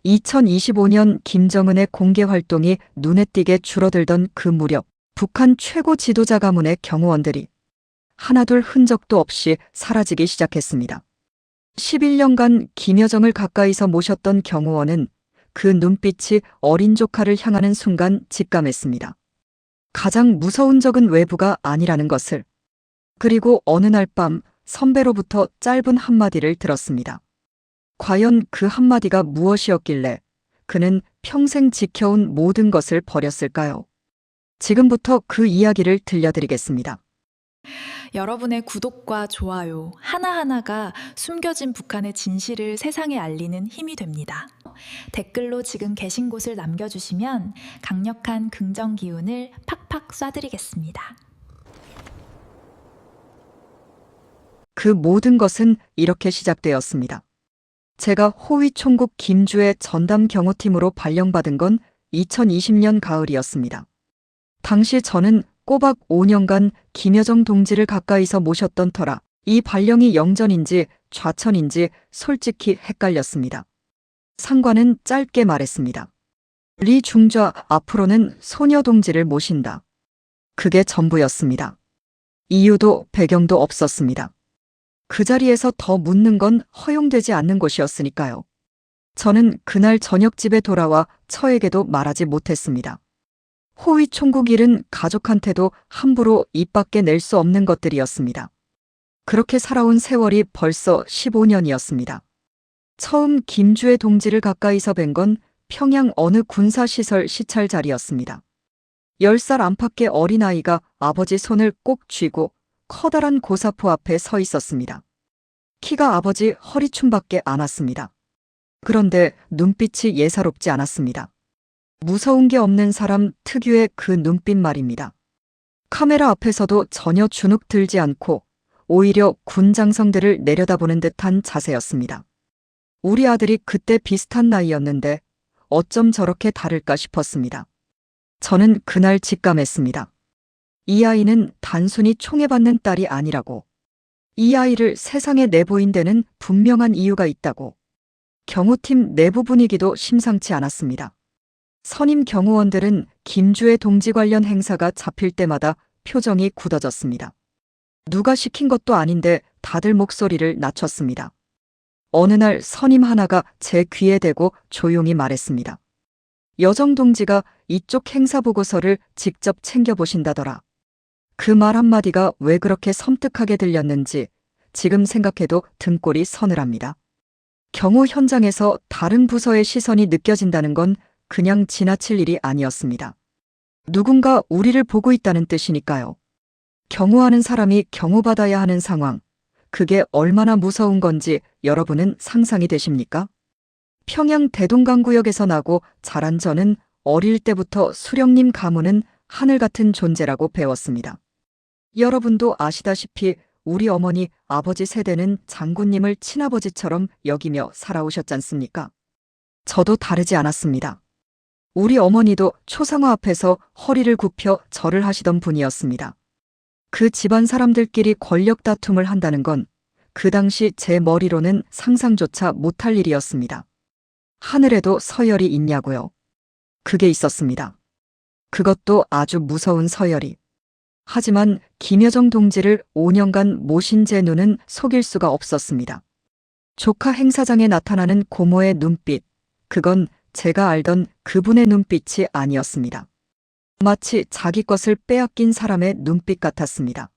2025년 김정은의 공개 활동이 눈에 띄게 줄어들던 그 무렵, 북한 최고 지도자 가문의 경호원들이 하나둘 흔적도 없이 사라지기 시작했습니다. 11년간 김여정을 가까이서 모셨던 경호원은 그 눈빛이 어린 조카를 향하는 순간 직감했습니다. 가장 무서운 적은 외부가 아니라는 것을. 그리고 어느 날 밤 선배로부터 짧은 한마디를 들었습니다. 과연 그 한마디가 무엇이었길래 그는 평생 지켜온 모든 것을 버렸을까요? 지금부터 그 이야기를 들려드리겠습니다. 여러분의 구독과 좋아요 하나하나가 숨겨진 북한의 진실을 세상에 알리는 힘이 됩니다. 댓글로 지금 계신 곳을 남겨주시면 강력한 긍정 기운을 팍팍 쏴드리겠습니다. 그 모든 것은 이렇게 시작되었습니다. 제가 호위 총국 김주의 전담 경호팀으로 발령받은 건 2020년 가을이었습니다. 당시 저는 꼬박 5년간 김여정 동지를 가까이서 모셨던 터라 이 발령이 영전인지 좌천인지 솔직히 헷갈렸습니다. 상관은 짧게 말했습니다. 리 중좌, 앞으로는 소녀 동지를 모신다. 그게 전부였습니다. 이유도 배경도 없었습니다. 그 자리에서 더 묻는 건 허용되지 않는 것이었으니까요. 저는 그날 저녁 집에 돌아와 처에게도 말하지 못했습니다. 호위 총국 일은 가족한테도 함부로 입 밖에 낼 수 없는 것들이었습니다. 그렇게 살아온 세월이 벌써 15년이었습니다. 처음 김주의 동지를 가까이서 뵌 건 평양 어느 군사시설 시찰 자리였습니다. 10살 안팎의 어린아이가 아버지 손을 꼭 쥐고 커다란 고사포 앞에 서 있었습니다. 키가 아버지 허리춤밖에 안 왔습니다. 그런데 눈빛이 예사롭지 않았습니다. 무서운 게 없는 사람 특유의 그 눈빛 말입니다. 카메라 앞에서도 전혀 주눅 들지 않고 오히려 군 장성들을 내려다보는 듯한 자세였습니다. 우리 아들이 그때 비슷한 나이였는데 어쩜 저렇게 다를까 싶었습니다. 저는 그날 직감했습니다. 이 아이는 단순히 총애받는 딸이 아니라고. 이 아이를 세상에 내보인 데는 분명한 이유가 있다고. 경호팀 내부 분위기도 심상치 않았습니다. 선임 경호원들은 김주의 동지 관련 행사가 잡힐 때마다 표정이 굳어졌습니다. 누가 시킨 것도 아닌데 다들 목소리를 낮췄습니다. 어느 날 선임 하나가 제 귀에 대고 조용히 말했습니다. 여정 동지가 이쪽 행사 보고서를 직접 챙겨보신다더라. 그 말 한마디가 왜 그렇게 섬뜩하게 들렸는지 지금 생각해도 등골이 서늘합니다. 경호 현장에서 다른 부서의 시선이 느껴진다는 건 그냥 지나칠 일이 아니었습니다. 누군가 우리를 보고 있다는 뜻이니까요. 경호하는 사람이 경호받아야 하는 상황, 그게 얼마나 무서운 건지 여러분은 상상이 되십니까? 평양 대동강구역에서 나고 자란 저는 어릴 때부터 수령님 가문은 하늘 같은 존재라고 배웠습니다. 여러분도 아시다시피 우리 어머니, 아버지 세대는 장군님을 친아버지처럼 여기며 살아오셨잖습니까? 저도 다르지 않았습니다. 우리 어머니도 초상화 앞에서 허리를 굽혀 절을 하시던 분이었습니다. 그 집안 사람들끼리 권력 다툼을 한다는 건 그 당시 제 머리로는 상상조차 못할 일이었습니다. 하늘에도 서열이 있냐고요. 그게 있었습니다. 그것도 아주 무서운 서열이. 하지만 김여정 동지를 5년간 모신 제 눈은 속일 수가 없었습니다. 조카 행사장에 나타나는 고모의 눈빛, 그건 제가 알던 그분의 눈빛이 아니었습니다. 마치 자기 것을 빼앗긴 사람의 눈빛 같았습니다.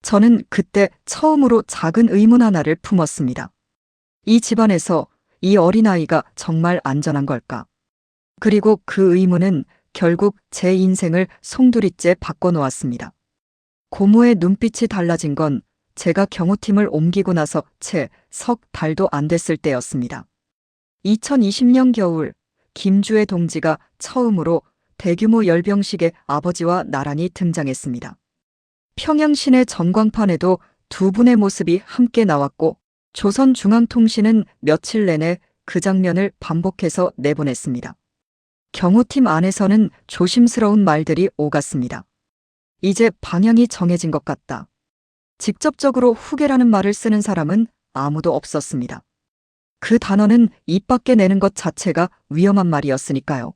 저는 그때 처음으로 작은 의문 하나를 품었습니다. 이 집안에서 이 어린아이가 정말 안전한 걸까? 그리고 그 의문은 결국 제 인생을 송두리째 바꿔놓았습니다. 고모의 눈빛이 달라진 건 제가 경호팀을 옮기고 나서 채 석 달도 안 됐을 때였습니다. 2020년 겨울, 김주의 동지가 처음으로 대규모 열병식에 아버지와 나란히 등장했습니다. 평양 시내 전광판에도 두 분의 모습이 함께 나왔고 조선중앙통신은 며칠 내내 그 장면을 반복해서 내보냈습니다. 경호팀 안에서는 조심스러운 말들이 오갔습니다. 이제 방향이 정해진 것 같다. 직접적으로 후계라는 말을 쓰는 사람은 아무도 없었습니다. 그 단어는 입 밖에 내는 것 자체가 위험한 말이었으니까요.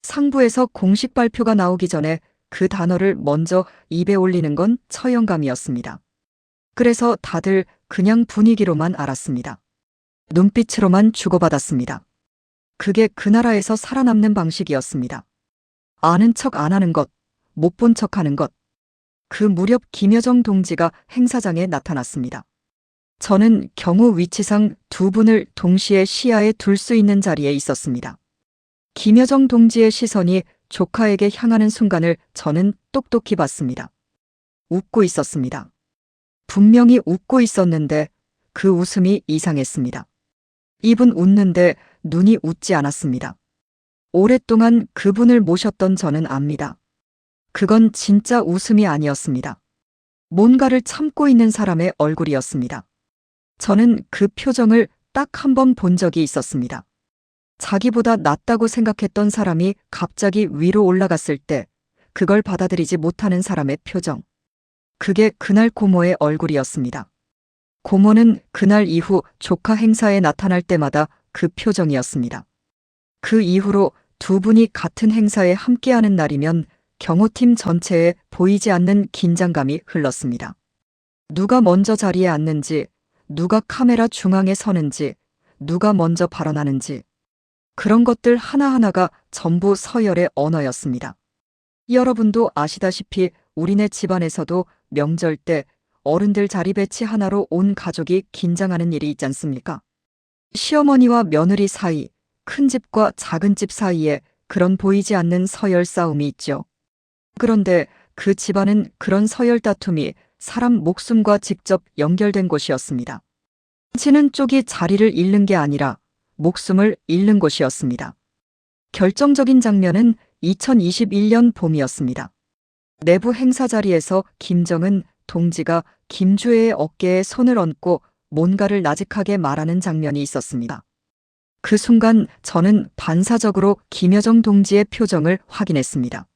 상부에서 공식 발표가 나오기 전에 그 단어를 먼저 입에 올리는 건 처형감이었습니다. 그래서 다들 그냥 분위기로만 알았습니다. 눈빛으로만 주고받았습니다. 그게 그 나라에서 살아남는 방식이었습니다. 아는 척 안 하는 것, 못 본 척 하는 것. 그 무렵 김여정 동지가 행사장에 나타났습니다. 저는 경호 위치상 두 분을 동시에 시야에 둘 수 있는 자리에 있었습니다. 김여정 동지의 시선이 조카에게 향하는 순간을 저는 똑똑히 봤습니다. 웃고 있었습니다. 분명히 웃고 있었는데 그 웃음이 이상했습니다. 입은 웃는데 눈이 웃지 않았습니다. 오랫동안 그분을 모셨던 저는 압니다. 그건 진짜 웃음이 아니었습니다. 뭔가를 참고 있는 사람의 얼굴이었습니다. 저는 그 표정을 딱 한 번 본 적이 있었습니다. 자기보다 낫다고 생각했던 사람이 갑자기 위로 올라갔을 때 그걸 받아들이지 못하는 사람의 표정. 그게 그날 고모의 얼굴이었습니다. 고모는 그날 이후 조카 행사에 나타날 때마다 그 표정이었습니다. 그 이후로 두 분이 같은 행사에 함께하는 날이면 경호팀 전체에 보이지 않는 긴장감이 흘렀습니다. 누가 먼저 자리에 앉는지, 누가 카메라 중앙에 서는지, 누가 먼저 발언하는지. 그런 것들 하나하나가 전부 서열의 언어였습니다. 여러분도 아시다시피 우리네 집안에서도 명절 때 어른들 자리 배치 하나로 온 가족이 긴장하는 일이 있지 않습니까? 시어머니와 며느리 사이, 큰 집과 작은 집 사이에 그런 보이지 않는 서열 싸움이 있죠. 그런데 그 집안은 그런 서열 다툼이 사람 목숨과 직접 연결된 곳이었습니다. 치는 쪽이 자리를 잃는 게 아니라 목숨을 잃는 곳이었습니다. 결정적인 장면은 2021년 봄이었습니다. 내부 행사 자리에서 김정은 동지가 김주애의 어깨에 손을 얹고 뭔가를 나직하게 말하는 장면이 있었습니다. 그 순간 저는 반사적으로 김여정 동지의 표정을 확인했습니다.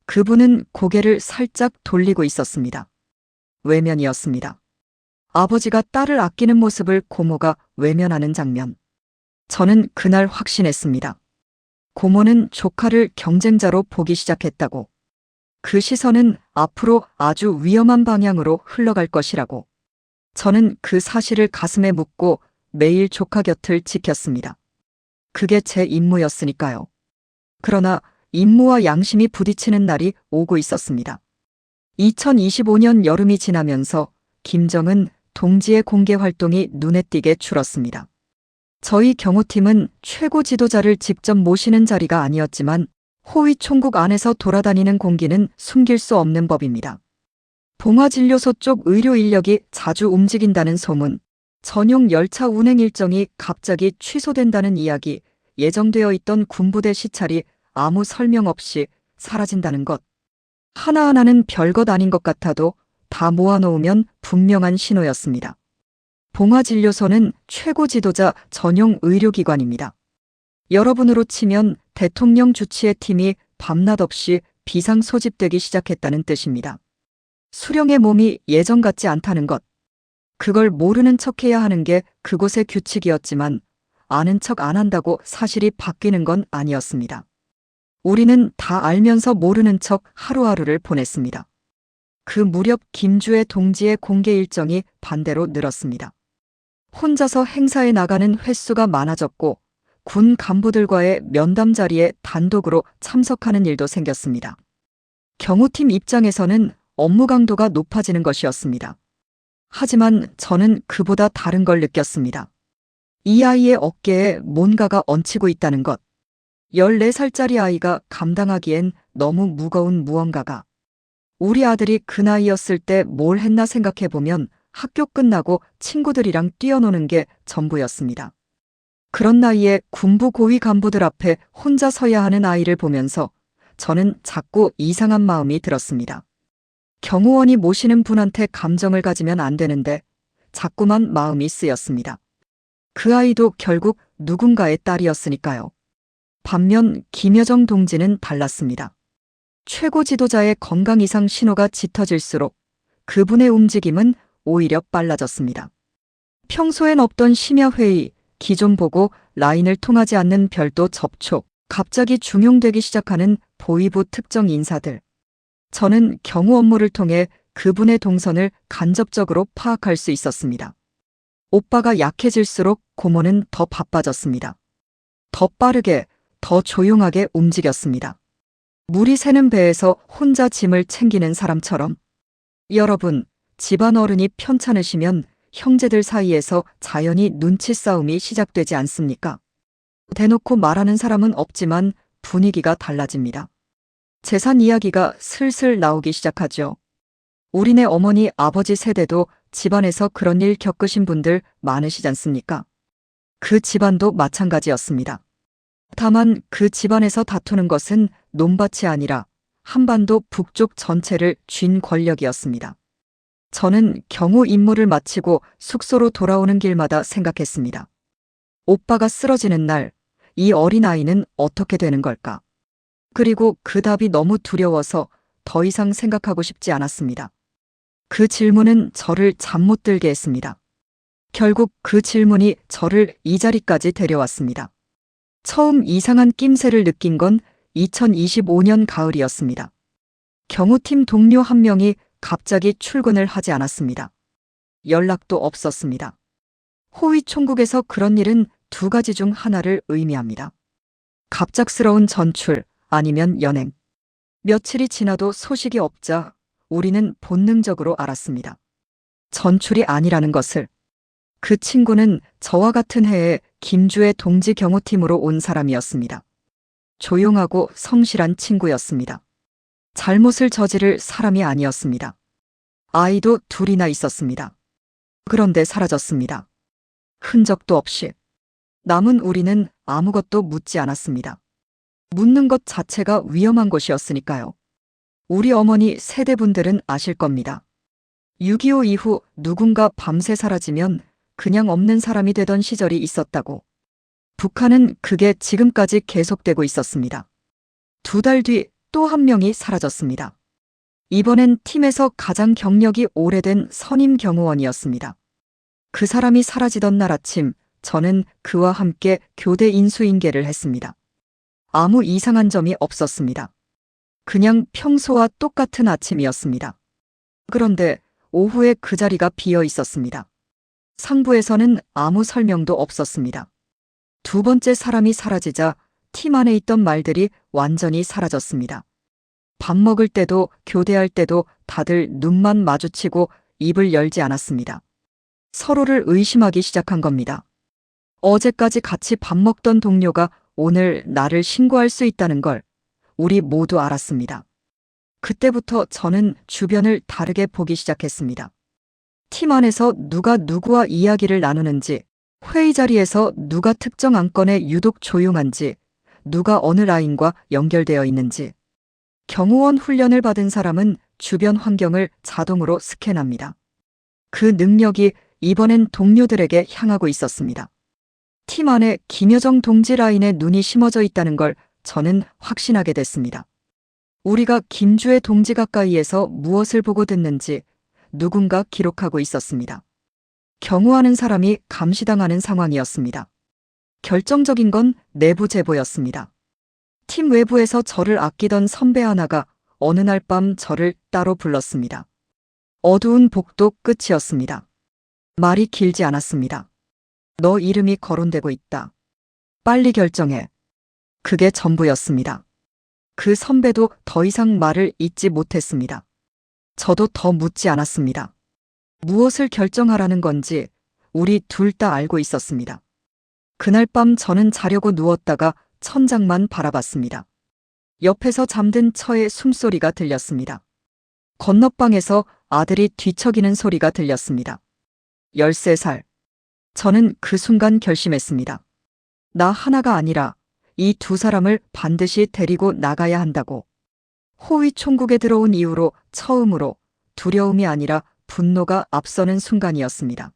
그분은 고개를 살짝 돌리고 있었습니다. 외면이었습니다. 아버지가 딸을 아끼는 모습을 고모가 외면하는 장면. 저는 그날 확신했습니다. 고모는 조카를 경쟁자로 보기 시작했다고. 그 시선은 앞으로 아주 위험한 방향으로 흘러갈 것이라고. 저는 그 사실을 가슴에 묻고 매일 조카 곁을 지켰습니다. 그게 제 임무였으니까요. 그러나 임무와 양심이 부딪히는 날이 오고 있었습니다. 2025년 여름이 지나면서 김정은 동지의 공개 활동이 눈에 띄게 줄었습니다. 저희 경호팀은 최고 지도자를 직접 모시는 자리가 아니었지만 호위 총국 안에서 돌아다니는 공기는 숨길 수 없는 법입니다. 봉화진료소 쪽 의료 인력이 자주 움직인다는 소문, 전용 열차 운행 일정이 갑자기 취소된다는 이야기, 예정되어 있던 군부대 시찰이 아무 설명 없이 사라진다는 것. 하나하나는 별것 아닌 것 같아도 다 모아놓으면 분명한 신호였습니다. 봉화진료소는 최고 지도자 전용 의료기관입니다. 여러분으로 치면 대통령 주치의 팀이 밤낮 없이 비상 소집되기 시작했다는 뜻입니다. 수령의 몸이 예전 같지 않다는 것. 그걸 모르는 척해야 하는 게 그곳의 규칙이었지만 아는 척 안 한다고 사실이 바뀌는 건 아니었습니다. 우리는 다 알면서 모르는 척 하루하루를 보냈습니다. 그 무렵 김주애 동지의 공개 일정이 반대로 늘었습니다. 혼자서 행사에 나가는 횟수가 많아졌고 군 간부들과의 면담 자리에 단독으로 참석하는 일도 생겼습니다. 경호팀 입장에서는 업무 강도가 높아지는 것이었습니다. 하지만 저는 그보다 다른 걸 느꼈습니다. 이 아이의 어깨에 뭔가가 얹히고 있다는 것. 14살짜리 아이가 감당하기엔 너무 무거운 무언가가. 우리 아들이 그 나이였을 때 뭘 했나 생각해보면 학교 끝나고 친구들이랑 뛰어노는 게 전부였습니다. 그런 나이에 군부 고위 간부들 앞에 혼자 서야 하는 아이를 보면서 저는 자꾸 이상한 마음이 들었습니다. 경호원이 모시는 분한테 감정을 가지면 안 되는데 자꾸만 마음이 쓰였습니다. 그 아이도 결국 누군가의 딸이었으니까요. 반면 김여정 동지는 달랐습니다. 최고 지도자의 건강 이상 신호가 짙어질수록 그분의 움직임은 오히려 빨라졌습니다. 평소엔 없던 심야 회의, 기 좀 보고 라인을 통하지 않는 별도 접촉, 갑자기 중용되기 시작하는 보위부 특정 인사들. 저는 경호 업무를 통해 그분의 동선을 간접적으로 파악할 수 있었습니다. 오빠가 약해질수록 고모는 더 바빠졌습니다. 더 빠르게, 더 조용하게 움직였습니다. 물이 새는 배에서 혼자 짐을 챙기는 사람처럼. 여러분, 집안 어른이 편찮으시면 형제들 사이에서 자연히 눈치 싸움이 시작되지 않습니까? 대놓고 말하는 사람은 없지만 분위기가 달라집니다. 재산 이야기가 슬슬 나오기 시작하죠. 우리네 어머니, 아버지 세대도 집안에서 그런 일 겪으신 분들 많으시지 않습니까? 그 집안도 마찬가지였습니다. 다만 그 집안에서 다투는 것은 논밭이 아니라 한반도 북쪽 전체를 쥔 권력이었습니다. 저는 경호 임무를 마치고 숙소로 돌아오는 길마다 생각했습니다. 오빠가 쓰러지는 날, 이 어린아이는 어떻게 되는 걸까? 그리고 그 답이 너무 두려워서 더 이상 생각하고 싶지 않았습니다. 그 질문은 저를 잠 못 들게 했습니다. 결국 그 질문이 저를 이 자리까지 데려왔습니다. 처음 이상한 낌새를 느낀 건 2025년 가을이었습니다. 경호팀 동료 한 명이 갑자기 출근을 하지 않았습니다. 연락도 없었습니다. 호위 총국에서 그런 일은 두 가지 중 하나를 의미합니다. 갑작스러운 전출 아니면 연행. 며칠이 지나도 소식이 없자 우리는 본능적으로 알았습니다. 전출이 아니라는 것을. 그 친구는 저와 같은 해에 김주의 동지 경호팀으로 온 사람이었습니다. 조용하고 성실한 친구였습니다. 잘못을 저지를 사람이 아니었습니다. 아이도 둘이나 있었습니다. 그런데 사라졌습니다. 흔적도 없이. 남은 우리는 아무것도 묻지 않았습니다. 묻는 것 자체가 위험한 것이었으니까요. 우리 어머니 세대분들은 아실 겁니다. 6.25 이후 누군가 밤새 사라지면 그냥 없는 사람이 되던 시절이 있었다고. 북한은 그게 지금까지 계속되고 있었습니다. 2달 뒤 또 한 명이 사라졌습니다. 이번엔 팀에서 가장 경력이 오래된 선임 경호원이었습니다. 그 사람이 사라지던 날 아침, 저는 그와 함께 교대 인수인계를 했습니다. 아무 이상한 점이 없었습니다. 그냥 평소와 똑같은 아침이었습니다. 그런데 오후에 그 자리가 비어 있었습니다. 상부에서는 아무 설명도 없었습니다. 두 번째 사람이 사라지자 팀 안에 있던 말들이 완전히 사라졌습니다. 밥 먹을 때도 교대할 때도 다들 눈만 마주치고 입을 열지 않았습니다. 서로를 의심하기 시작한 겁니다. 어제까지 같이 밥 먹던 동료가 오늘 나를 신고할 수 있다는 걸 우리 모두 알았습니다. 그때부터 저는 주변을 다르게 보기 시작했습니다. 팀 안에서 누가 누구와 이야기를 나누는지, 회의 자리에서 누가 특정 안건에 유독 조용한지, 누가 어느 라인과 연결되어 있는지. 경호원 훈련을 받은 사람은 주변 환경을 자동으로 스캔합니다. 그 능력이 이번엔 동료들에게 향하고 있었습니다. 팀 안에 김여정 동지 라인에 눈이 심어져 있다는 걸 저는 확신하게 됐습니다. 우리가 김주의 동지 가까이에서 무엇을 보고 듣는지 누군가 기록하고 있었습니다. 경호하는 사람이 감시당하는 상황이었습니다. 결정적인 건 내부 제보였습니다. 팀 외부에서 저를 아끼던 선배 하나가 어느 날 밤 저를 따로 불렀습니다. 어두운 복도 끝이었습니다. 말이 길지 않았습니다. 너 이름이 거론되고 있다. 빨리 결정해. 그게 전부였습니다. 그 선배도 더 이상 말을 잇지 못했습니다. 저도 더 묻지 않았습니다. 무엇을 결정하라는 건지 우리 둘 다 알고 있었습니다. 그날 밤 저는 자려고 누웠다가 천장만 바라봤습니다. 옆에서 잠든 처의 숨소리가 들렸습니다. 건너방에서 아들이 뒤척이는 소리가 들렸습니다. 13살. 저는 그 순간 결심했습니다. 나 하나가 아니라 이 두 사람을 반드시 데리고 나가야 한다고. 호위 총국에 들어온 이후로 처음으로 두려움이 아니라 분노가 앞서는 순간이었습니다.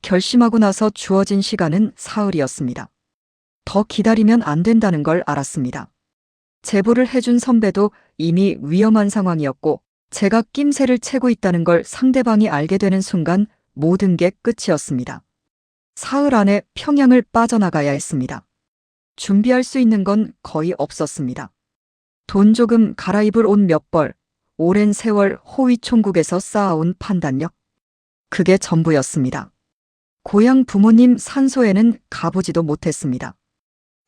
결심하고 나서 주어진 시간은 사흘이었습니다. 더 기다리면 안 된다는 걸 알았습니다. 제보를 해준 선배도 이미 위험한 상황이었고 제가 낌새를 채고 있다는 걸 상대방이 알게 되는 순간 모든 게 끝이었습니다. 사흘 안에 평양을 빠져나가야 했습니다. 준비할 수 있는 건 거의 없었습니다. 돈 조금, 갈아입을 옷 몇 벌, 오랜 세월 호위 총국에서 쌓아온 판단력. 그게 전부였습니다. 고향 부모님 산소에는 가보지도 못했습니다.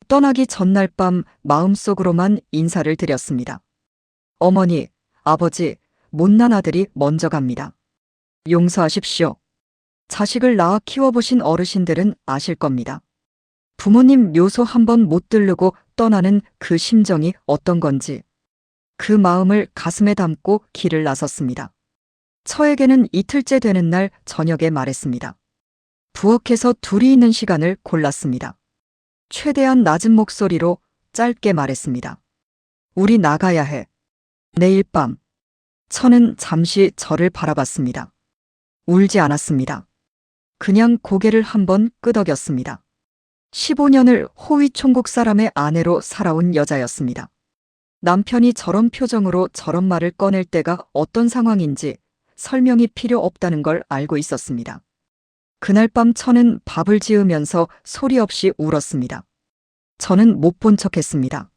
떠나기 전날 밤 마음속으로만 인사를 드렸습니다. 어머니, 아버지, 못난 아들이 먼저 갑니다. 용서하십시오. 자식을 낳아 키워보신 어르신들은 아실 겁니다. 부모님 묘소 한번 못 들르고 떠나는 그 심정이 어떤 건지. 그 마음을 가슴에 담고 길을 나섰습니다. 처에게는 이틀째 되는 날 저녁에 말했습니다. 부엌에서 둘이 있는 시간을 골랐습니다. 최대한 낮은 목소리로 짧게 말했습니다. 우리 나가야 해. 내일 밤. 처는 잠시 저를 바라봤습니다. 울지 않았습니다. 그냥 고개를 한번 끄덕였습니다. 15년을 호위 총국 사람의 아내로 살아온 여자였습니다. 남편이 저런 표정으로 저런 말을 꺼낼 때가 어떤 상황인지 설명이 필요 없다는 걸 알고 있었습니다. 그날 밤 처는 밥을 지으면서 소리 없이 울었습니다. 저는 못 본 척했습니다.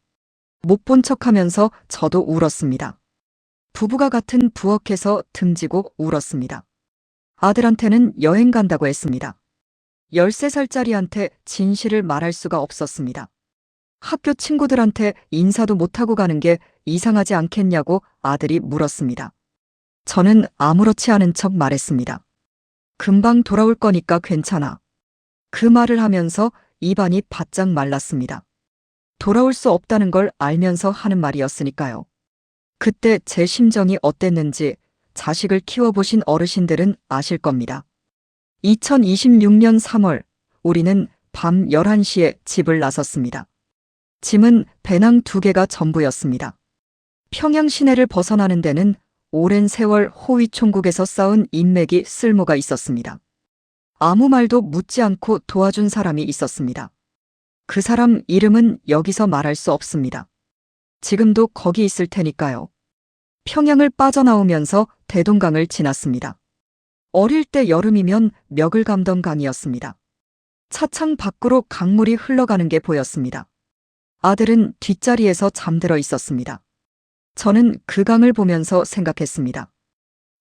못 본 척하면서 저도 울었습니다. 부부가 같은 부엌에서 등지고 울었습니다. 아들한테는 여행 간다고 했습니다. 13살짜리한테 진실을 말할 수가 없었습니다. 학교 친구들한테 인사도 못하고 가는 게 이상하지 않겠냐고 아들이 물었습니다. 저는 아무렇지 않은 척 말했습니다. 금방 돌아올 거니까 괜찮아. 그 말을 하면서 입안이 바짝 말랐습니다. 돌아올 수 없다는 걸 알면서 하는 말이었으니까요. 그때 제 심정이 어땠는지 자식을 키워보신 어르신들은 아실 겁니다. 2026년 3월, 우리는 밤 11시에 집을 나섰습니다. 짐은 배낭 2개가 전부였습니다. 평양 시내를 벗어나는 데는 오랜 세월 호위 총국에서 쌓은 인맥이 쓸모가 있었습니다. 아무 말도 묻지 않고 도와준 사람이 있었습니다. 그 사람 이름은 여기서 말할 수 없습니다. 지금도 거기 있을 테니까요. 평양을 빠져나오면서 대동강을 지났습니다. 어릴 때 여름이면 멱을 감던 강이었습니다. 차창 밖으로 강물이 흘러가는 게 보였습니다. 아들은 뒷자리에서 잠들어 있었습니다. 저는 그 강을 보면서 생각했습니다.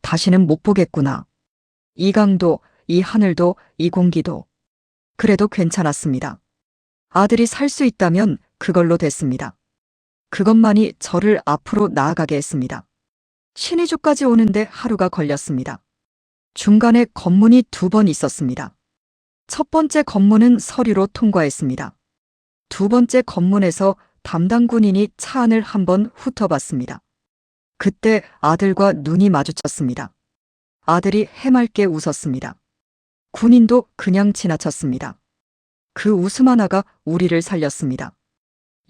다시는 못 보겠구나. 이 강도, 이 하늘도, 이 공기도. 그래도 괜찮았습니다. 아들이 살 수 있다면 그걸로 됐습니다. 그것만이 저를 앞으로 나아가게 했습니다. 신의주까지 오는데 하루가 걸렸습니다. 중간에 검문이 2번 있었습니다. 첫 번째 검문은 서류로 통과했습니다. 두 번째 검문에서 담당 군인이 차 안을 한번 훑어봤습니다. 그때 아들과 눈이 마주쳤습니다. 아들이 해맑게 웃었습니다. 군인도 그냥 지나쳤습니다. 그 웃음 하나가 우리를 살렸습니다.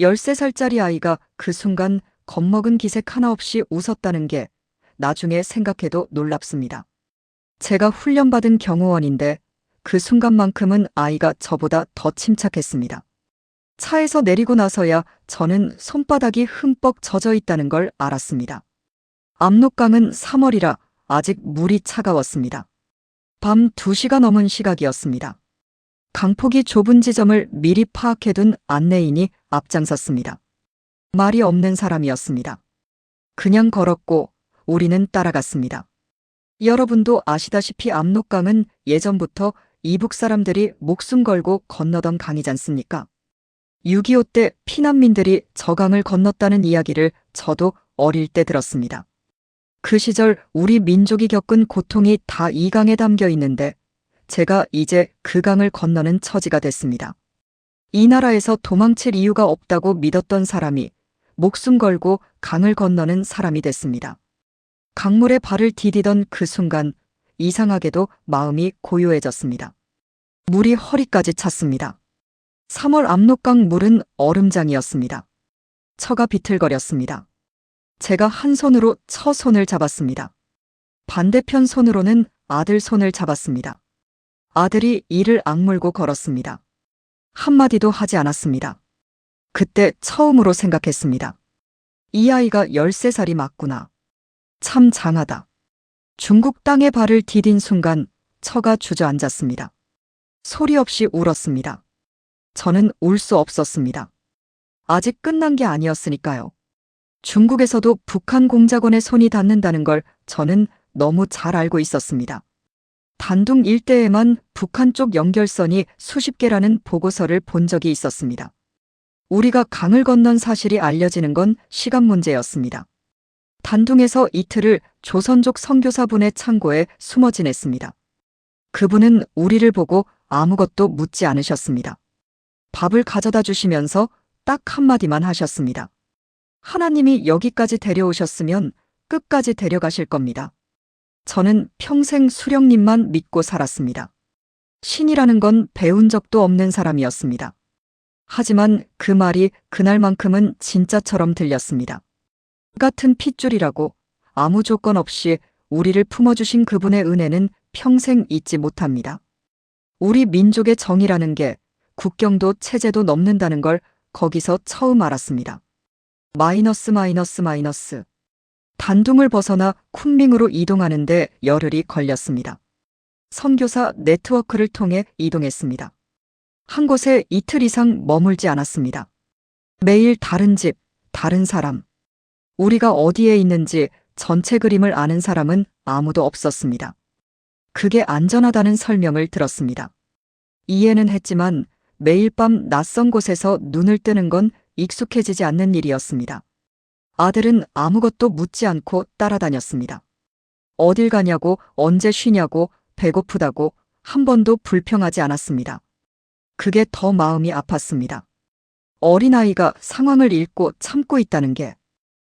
13살짜리 아이가 그 순간 겁먹은 기색 하나 없이 웃었다는 게 나중에 생각해도 놀랍습니다. 제가 훈련받은 경호원인데 그 순간만큼은 아이가 저보다 더 침착했습니다. 차에서 내리고 나서야 저는 손바닥이 흠뻑 젖어 있다는 걸 알았습니다. 압록강은 3월이라 아직 물이 차가웠습니다. 밤 2시가 넘은 시각이었습니다. 강폭이 좁은 지점을 미리 파악해둔 안내인이 앞장섰습니다. 말이 없는 사람이었습니다. 그냥 걸었고 우리는 따라갔습니다. 여러분도 아시다시피 압록강은 예전부터 이북 사람들이 목숨 걸고 건너던 강이지 않습니까? 6.25 때 피난민들이 저 강을 건넜다는 이야기를 저도 어릴 때 들었습니다. 그 시절 우리 민족이 겪은 고통이 다 이 강에 담겨 있는데 제가 이제 그 강을 건너는 처지가 됐습니다. 이 나라에서 도망칠 이유가 없다고 믿었던 사람이 목숨 걸고 강을 건너는 사람이 됐습니다. 강물에 발을 디디던 그 순간 이상하게도 마음이 고요해졌습니다. 물이 허리까지 찼습니다. 3월 압록강 물은 얼음장이었습니다. 처가 비틀거렸습니다. 제가 한 손으로 처 손을 잡았습니다. 반대편 손으로는 아들 손을 잡았습니다. 아들이 이를 악물고 걸었습니다. 한마디도 하지 않았습니다. 그때 처음으로 생각했습니다. 이 아이가 13살이 맞구나. 참 장하다. 중국 땅에 발을 디딘 순간 처가 주저앉았습니다. 소리 없이 울었습니다. 저는 울 수 없었습니다. 아직 끝난 게 아니었으니까요. 중국에서도 북한 공작원의 손이 닿는다는 걸 저는 너무 잘 알고 있었습니다. 단둥 일대에만 북한 쪽 연결선이 수십 개라는 보고서를 본 적이 있었습니다. 우리가 강을 건넌 사실이 알려지는 건 시간 문제였습니다. 단둥에서 이틀을 조선족 선교사분의 창고에 숨어 지냈습니다. 그분은 우리를 보고 아무것도 묻지 않으셨습니다. 밥을 가져다 주시면서 딱 한마디만 하셨습니다. 하나님이 여기까지 데려오셨으면 끝까지 데려가실 겁니다. 저는 평생 수령님만 믿고 살았습니다. 신이라는 건 배운 적도 없는 사람이었습니다. 하지만 그 말이 그날만큼은 진짜처럼 들렸습니다. 같은 핏줄이라고 아무 조건 없이 우리를 품어주신 그분의 은혜는 평생 잊지 못합니다. 우리 민족의 정이라는 게 국경도 체제도 넘는다는 걸 거기서 처음 알았습니다. 마이너스. 단둥을 벗어나 쿤밍으로 이동하는데 열흘이 걸렸습니다. 선교사 네트워크를 통해 이동했습니다. 한 곳에 이틀 이상 머물지 않았습니다. 매일 다른 집, 다른 사람. 우리가 어디에 있는지 전체 그림을 아는 사람은 아무도 없었습니다. 그게 안전하다는 설명을 들었습니다. 이해는 했지만 매일 밤 낯선 곳에서 눈을 뜨는 건 익숙해지지 않는 일이었습니다. 아들은 아무것도 묻지 않고 따라다녔습니다. 어딜 가냐고, 언제 쉬냐고, 배고프다고 한 번도 불평하지 않았습니다. 그게 더 마음이 아팠습니다. 어린아이가 상황을 읽고 참고 있다는 게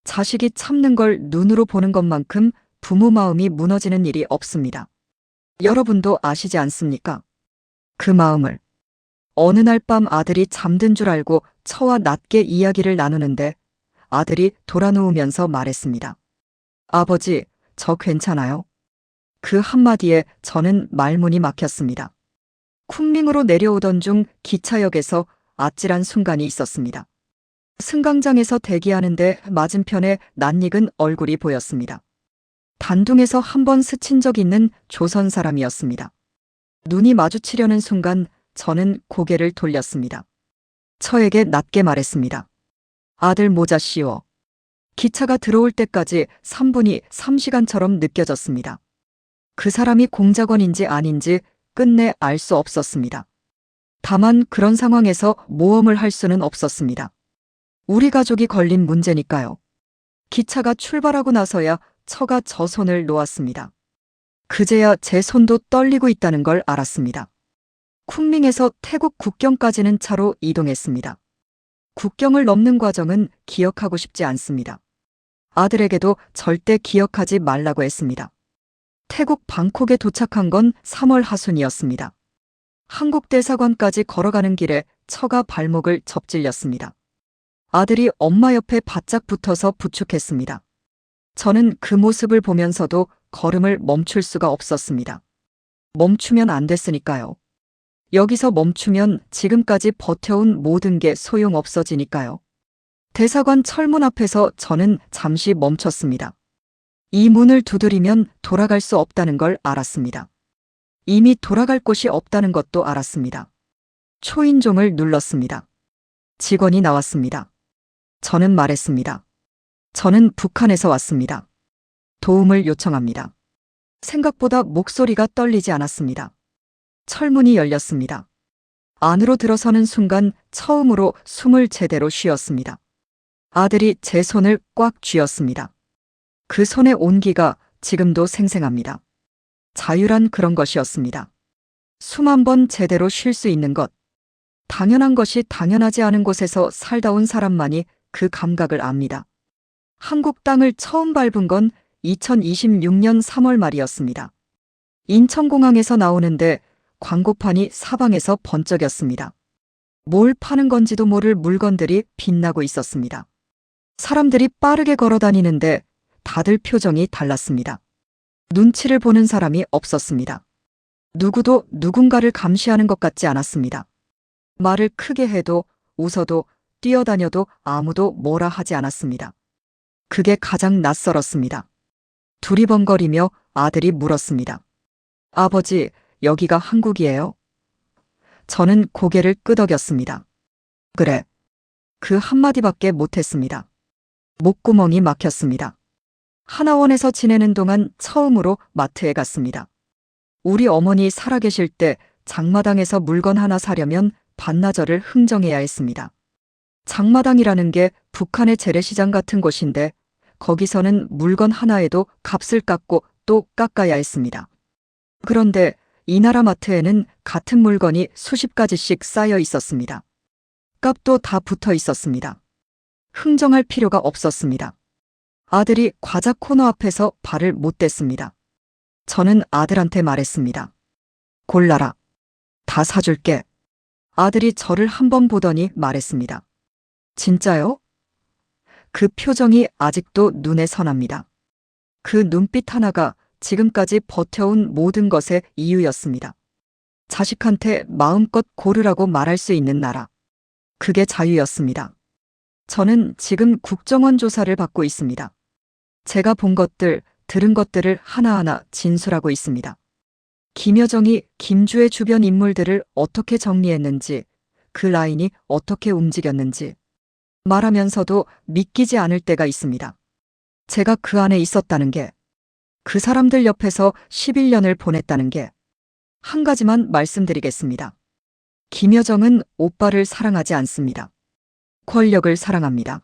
자식이 참는 걸 눈으로 보는 것만큼 부모 마음이 무너지는 일이 없습니다. 여러분도 아시지 않습니까? 그 마음을. 어느 날 밤 아들이 잠든 줄 알고 처와 낮게 이야기를 나누는데 아들이 돌아누우면서 말했습니다. 아버지, 저 괜찮아요? 그 한마디에 저는 말문이 막혔습니다. 쿤밍으로 내려오던 중 기차역에서 아찔한 순간이 있었습니다. 승강장에서 대기하는데 맞은편에 낯익은 얼굴이 보였습니다. 단둥에서 한 번 스친 적 있는 조선 사람이었습니다. 눈이 마주치려는 순간 저는 고개를 돌렸습니다. 처에게 낮게 말했습니다. 아들 모자 씌워. 기차가 들어올 때까지 3분이 3시간처럼 느껴졌습니다. 그 사람이 공작원인지 아닌지 끝내 알 수 없었습니다. 다만 그런 상황에서 모험을 할 수는 없었습니다. 우리 가족이 걸린 문제니까요. 기차가 출발하고 나서야 처가 저 손을 놓았습니다. 그제야 제 손도 떨리고 있다는 걸 알았습니다. 쿤밍에서 태국 국경까지는 차로 이동했습니다. 국경을 넘는 과정은 기억하고 싶지 않습니다. 아들에게도 절대 기억하지 말라고 했습니다. 태국 방콕에 도착한 건 3월 하순이었습니다. 한국 대사관까지 걸어가는 길에 처가 발목을 접질렸습니다. 아들이 엄마 옆에 바짝 붙어서 부축했습니다. 저는 그 모습을 보면서도 걸음을 멈출 수가 없었습니다. 멈추면 안 됐으니까요. 여기서 멈추면 지금까지 버텨온 모든 게 소용없어지니까요. 대사관 철문 앞에서 저는 잠시 멈췄습니다. 이 문을 두드리면 돌아갈 수 없다는 걸 알았습니다. 이미 돌아갈 곳이 없다는 것도 알았습니다. 초인종을 눌렀습니다. 직원이 나왔습니다. 저는 말했습니다. 저는 북한에서 왔습니다. 도움을 요청합니다. 생각보다 목소리가 떨리지 않았습니다. 철문이 열렸습니다. 안으로 들어서는 순간 처음으로 숨을 제대로 쉬었습니다. 아들이 제 손을 꽉 쥐었습니다. 그 손의 온기가 지금도 생생합니다. 자유란 그런 것이었습니다. 숨 한 번 제대로 쉴 수 있는 것. 당연한 것이 당연하지 않은 곳에서 살다 온 사람만이 그 감각을 압니다. 한국 땅을 처음 밟은 건 2026년 3월 말이었습니다. 인천공항에서 나오는데 광고판이 사방에서 번쩍였습니다. 뭘 파는 건지도 모를 물건들이 빛나고 있었습니다. 사람들이 빠르게 걸어 다니는데 다들 표정이 달랐습니다. 눈치를 보는 사람이 없었습니다. 누구도 누군가를 감시하는 것 같지 않았습니다. 말을 크게 해도 웃어도 뛰어다녀도 아무도 뭐라 하지 않았습니다. 그게 가장 낯설었습니다. 두리번거리며 아들이 물었습니다. 아버지, 여기가 한국이에요? 저는 고개를 끄덕였습니다. 그래. 그 한마디밖에 못했습니다. 목구멍이 막혔습니다. 하나원에서 지내는 동안 처음으로 마트에 갔습니다. 우리 어머니 살아계실 때 장마당에서 물건 하나 사려면 반나절을 흥정해야 했습니다. 장마당이라는 게 북한의 재래시장 같은 곳인데 거기서는 물건 하나에도 값을 깎고 또 깎아야 했습니다. 그런데 이 나라 마트에는 같은 물건이 수십 가지씩 쌓여 있었습니다. 값도 다 붙어 있었습니다. 흥정할 필요가 없었습니다. 아들이 과자 코너 앞에서 발을 못 댔습니다. 저는 아들한테 말했습니다. 골라라. 다 사줄게. 아들이 저를 한번 보더니 말했습니다. 진짜요? 그 표정이 아직도 눈에 선합니다. 그 눈빛 하나가 지금까지 버텨온 모든 것의 이유였습니다. 자식한테 마음껏 고르라고 말할 수 있는 나라. 그게 자유였습니다. 저는 지금 국정원 조사를 받고 있습니다. 제가 본 것들, 들은 것들을 하나하나 진술하고 있습니다. 김여정이 김주의 주변 인물들을 어떻게 정리했는지, 그 라인이 어떻게 움직였는지 말하면서도 믿기지 않을 때가 있습니다. 제가 그 안에 있었다는 게, 그 사람들 옆에서 11년을 보냈다는 게, 한 가지만 말씀드리겠습니다. 김여정은 오빠를 사랑하지 않습니다. 권력을 사랑합니다.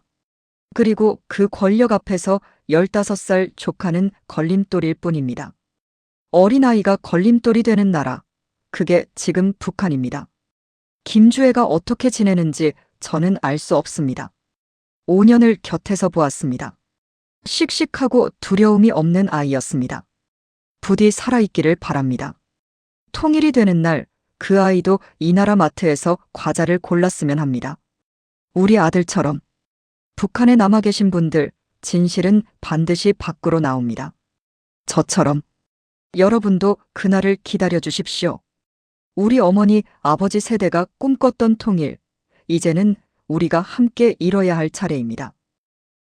그리고 그 권력 앞에서 15살 조카는 걸림돌일 뿐입니다. 어린아이가 걸림돌이 되는 나라, 그게 지금 북한입니다. 김주애가 어떻게 지내는지 저는 알 수 없습니다. 5년을 곁에서 보았습니다. 씩씩하고 두려움이 없는 아이였습니다. 부디 살아있기를 바랍니다. 통일이 되는 날, 그 아이도 이 나라 마트에서 과자를 골랐으면 합니다. 우리 아들처럼. 북한에 남아 계신 분들, 진실은 반드시 밖으로 나옵니다. 저처럼. 여러분도 그날을 기다려 주십시오. 우리 어머니, 아버지 세대가 꿈꿨던 통일, 이제는 우리가 함께 이뤄야 할 차례입니다.